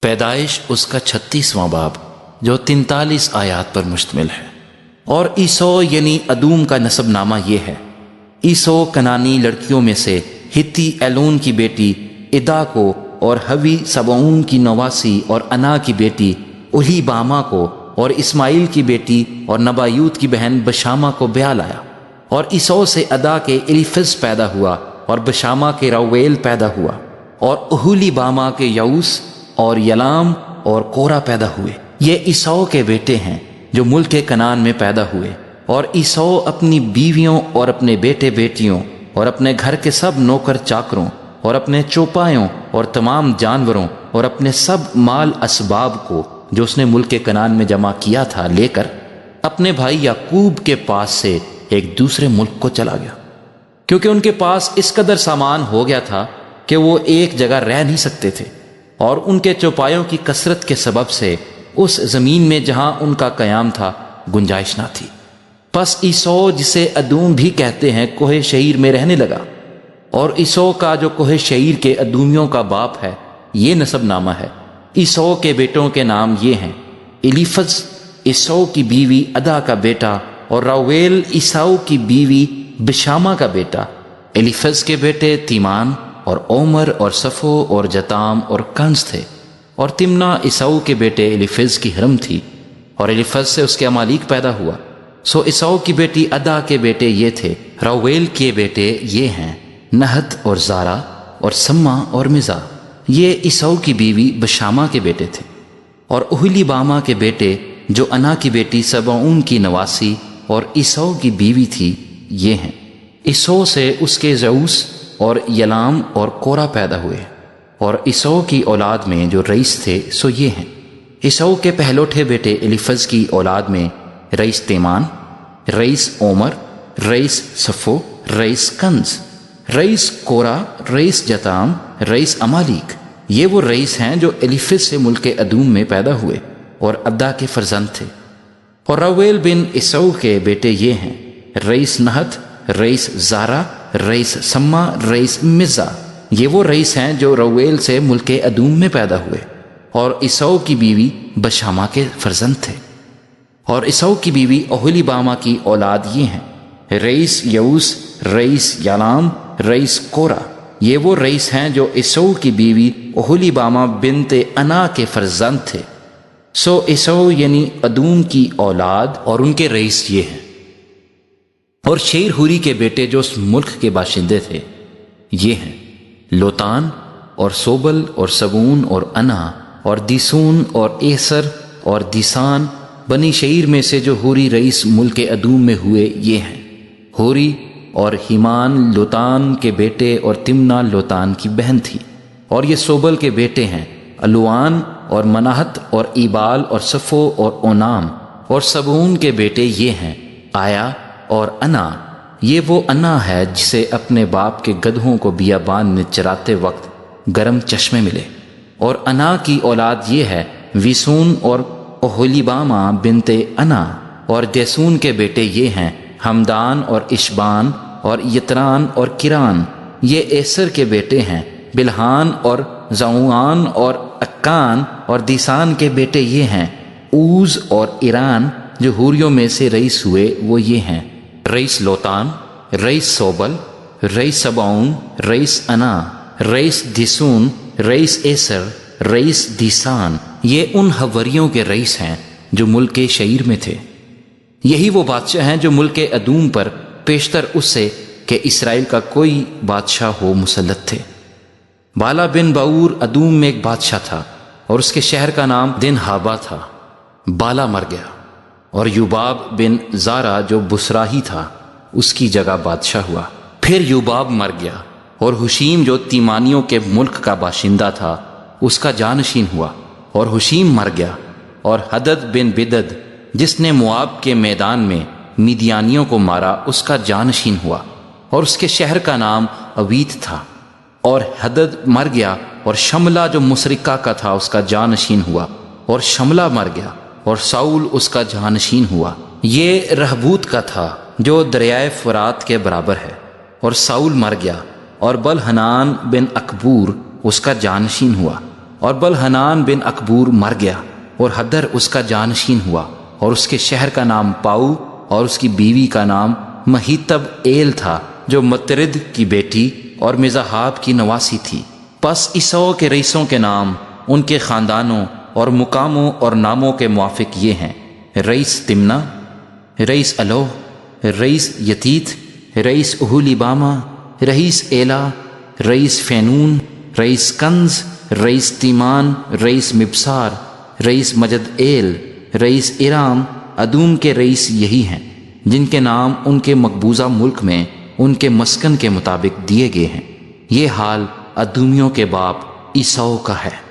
پیدائش اس کا 36واں باب جو 43 آیات پر مشتمل ہے۔ اور عیسو یعنی ادوم کا نسب نامہ یہ ہے۔ عیسو کنانی لڑکیوں میں سے ہتی ایلون کی بیٹی ادا کو اور ہوی سبعون کی نواسی اور انا کی بیٹی اہلی باما کو اور اسماعیل کی بیٹی اور نبایوت کی بہن بشامہ کو بیاہ لایا۔ اور عیسو سے ادا کے الیفز پیدا ہوا اور بشامہ کے رویل پیدا ہوا اور اہلی باما کے یعوس اور یلام اور کورا پیدا ہوئے۔ یہ عیسو کے بیٹے ہیں جو ملک کنعان میں پیدا ہوئے۔ اور عیسو اپنی بیویوں اور اپنے بیٹے بیٹیوں اور اپنے گھر کے سب نوکر چاکروں اور اپنے چوپایوں اور تمام جانوروں اور اپنے سب مال اسباب کو جو اس نے ملک کنعان میں جمع کیا تھا لے کر اپنے بھائی یعقوب کے پاس سے ایک دوسرے ملک کو چلا گیا، کیونکہ ان کے پاس اس قدر سامان ہو گیا تھا کہ وہ ایک جگہ رہ نہیں سکتے تھے، اور ان کے چوپایوں کی کثرت کے سبب سے اس زمین میں جہاں ان کا قیام تھا گنجائش نہ تھی۔ پس عیسو جسے ادوم بھی کہتے ہیں کوہ شعیر میں رہنے لگا، اور عیسو کا جو کوہ شعیر کے ادومیوں کا باپ ہے یہ نسب نامہ ہے۔ عیسو کے بیٹوں کے نام یہ ہیں: الیفز عیسو کی بیوی ادا کا بیٹا، اور رویل عیسو کی بیوی بشامہ کا بیٹا۔ الیفز کے بیٹے تیمان اور عمر اور صفو اور جتام اور کنز تھے، اور تمنا عیسو کے بیٹے الیفز کی حرم تھی، اور الیفز سے اس کے امالیک پیدا ہوا۔ سو عیسو کی بیٹی ادا کے بیٹے یہ تھے۔ رویل کے بیٹے یہ ہیں: نہت اور زارا اور سما اور مزا۔ یہ عیسو کی بیوی بشامہ کے بیٹے تھے۔ اور اہلی باما کے بیٹے جو انا کی بیٹی سبعون کی نواسی اور عیسو کی بیوی تھی یہ ہیں: عیسو سے اس کے زعوس اور یلام اور کورا پیدا ہوئے۔ اور عیسو کی اولاد میں جو رئیس تھے سو یہ ہیں: عیسو کے پہلوٹھے بیٹے الیفز کی اولاد میں رئیس تیمان، رئیس عمر، رئیس صفو، رئیس کنز، رئیس کورا، رئیس جتام، رئیس امالیک۔ یہ وہ رئیس ہیں جو الیفز سے ملک ادوم میں پیدا ہوئے اور ادا کے فرزند تھے۔ اور رویل بن عیسو کے بیٹے یہ ہیں: رئیس نہت، رئیس زارا، رئیس سما، رئیس مزا۔ یہ وہ رئیس ہیں جو رویل سے ملک ادوم میں پیدا ہوئے اور عیسو کی بیوی بشامہ کے فرزند تھے۔ اور عیسو کی بیوی اہلی باما کی اولاد یہ ہیں: رئیس یعوس، رئیس یلام، رئیس کورا۔ یہ وہ رئیس ہیں جو عیسو کی بیوی اہلی باما بنت انا کے فرزند تھے۔ سو عیسو یعنی ادوم کی اولاد اور ان کے رئیس یہ ہیں۔ اور شیر ہوری کے بیٹے جو اس ملک کے باشندے تھے یہ ہیں: لوتان اور سوبل اور سگون اور انا اور دیسون اور ایسر اور دیسان۔ بنی شعیر میں سے جو ہوری رئیس ملک ادوم میں ہوئے یہ ہیں: ہوری اور ہیمان لوتان کے بیٹے، اور تمنا لوتان کی بہن تھی۔ اور یہ سوبل کے بیٹے ہیں: الوان اور مناہت اور ایبال اور صفو اور اونام۔ اور سبعون کے بیٹے یہ ہیں: آیا اور انا۔ یہ وہ انا ہے جسے اپنے باپ کے گدھوں کو بیابان میں چراتے وقت گرم چشمے ملے۔ اور انا کی اولاد یہ ہے: ویسون اور اہلی باما بنت انا۔ اور دیسون کے بیٹے یہ ہیں: ہمدان اور اشبان اور یتران اور کران۔ یہ ایسر کے بیٹے ہیں: بلحان اور زعوان اور اکان۔ اور دیسان کے بیٹے یہ ہیں: اوز اور ایران۔ جو ہوریوں میں سے رئیس ہوئے وہ یہ ہیں: رئیس لوتان، رئیس سوبل، رئیس سبعون، رئیس انا، رئیس دیسون، رئیس ایسر، رئیس دیسان۔ یہ ان حوریوں کے رئیس ہیں جو ملک شعیر میں تھے۔ یہی وہ بادشاہ ہیں جو ملک ادوم پر پیشتر اس سے کہ اسرائیل کا کوئی بادشاہ ہو مسلط تھے۔ بالا بن باور ادوم میں ایک بادشاہ تھا، اور اس کے شہر کا نام دن ہابا تھا۔ بالا مر گیا، اور یوباب بن زارا جو بسراہی تھا اس کی جگہ بادشاہ ہوا۔ پھر یوباب مر گیا، اور حشیم جو تیمانیوں کے ملک کا باشندہ تھا اس کا جانشین ہوا۔ اور حشیم مر گیا، اور حدد بن بدد جس نے مواب کے میدان میں میدیانیوں کو مارا اس کا جانشین ہوا، اور اس کے شہر کا نام اویت تھا۔ اور حدد مر گیا، اور شملہ جو مسرکہ کا تھا اس کا جانشین ہوا، اور شملہ مر گیا، اور ساؤل اس کا جانشین ہوا۔ یہ رہبوت کا تھا جو دریائے فرات کے برابر ہے، اور ساؤل مر گیا، اور بلحنان بن اکبور اس کا جانشین ہوا۔ اور بلحنان بن اکبور مر گیا اور حدر اس کا جانشین ہوا، اور اس کے شہر کا نام پاؤ اور اس کی بیوی کا نام مہیتب ایل تھا جو مترد کی بیٹی اور مزاحاب کی نواسی تھی۔ پس عیسو کے رئیسوں کے نام ان کے خاندانوں اور مقاموں اور ناموں کے موافق یہ ہیں: رئیس تمنا، رئیس الوہ، رئیس یتیت، رئیس اہولی باما، رئیس ایلا، رئیس فینون، رئیس کنز، رئیس تیمان، رئیس مبسار، رئیس مجد ایل، رئیس ارام۔ ادوم کے رئیس یہی ہیں جن کے نام ان کے مقبوضہ ملک میں ان کے مسکن کے مطابق دیے گئے ہیں۔ یہ حال ادومیوں کے باپ عیسو کا ہے۔